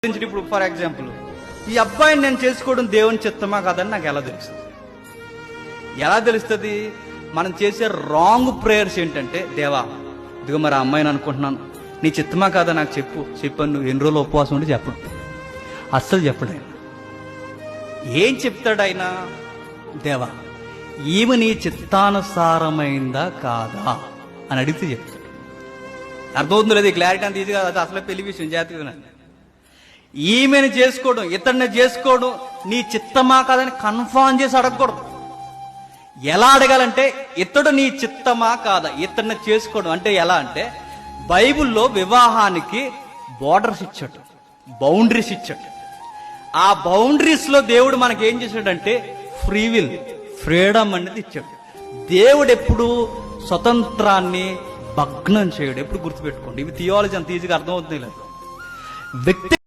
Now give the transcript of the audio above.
ఇప్పుడు for example ఈ అబ్బాయిని నేను చేసుకోవడం దేవుని చిత్తమా కాదని నాకు ఎలా తెలుస్తుంది? మనం చేసే రాంగ్ ప్రేయర్స్ ఏంటంటే, దేవా ఇదిగో మరి ఆ అమ్మాయిని అనుకుంటున్నాను, నీ చిత్తమా కాదా నాకు చెప్పాను. నువ్వు ఎన్ని రోజులు ఉపవాసం ఉంటే చెప్పడు, అస్సలు చెప్పడు ఆయన. ఏం చెప్తాడు ఆయన? దేవా ఈమె నీ చిత్తానుసారమైందా కాదా అని అడిగితే చెప్తాడు. అర్థమవుతుందో లేదు, క్లారిటీ అంత ఈజీగా అది అసలే పెళ్లి విషయం జాతీయ. ఈమెను చేసుకోవడం, ఇతన్ని చేసుకోవడం నీ చిత్తమా కాదని కన్ఫర్మ్ చేసి అడగకూడదు. ఎలా అడగాలంటే, ఇతడు నీ చిత్తమా కాదా, ఇతన్ని చేసుకోవడం అంటే ఎలా అంటే, బైబిల్లో వివాహానికి బోర్డర్స్ ఇచ్చాడు, బౌండరీస్ ఇచ్చాడు. ఆ బౌండరీస్ లో దేవుడు మనకి ఏం చేశాడంటే ఫ్రీ విల్, ఫ్రీడమ్ అనేది ఇచ్చాడు. దేవుడు ఎప్పుడు స్వతంత్రాన్ని భగ్నం చేయడు. ఎప్పుడు గుర్తుపెట్టుకోండి, ఇవి థియాలజీ అంత ఈజీగా అర్థమవుతుంది లేదు. వ్యక్తి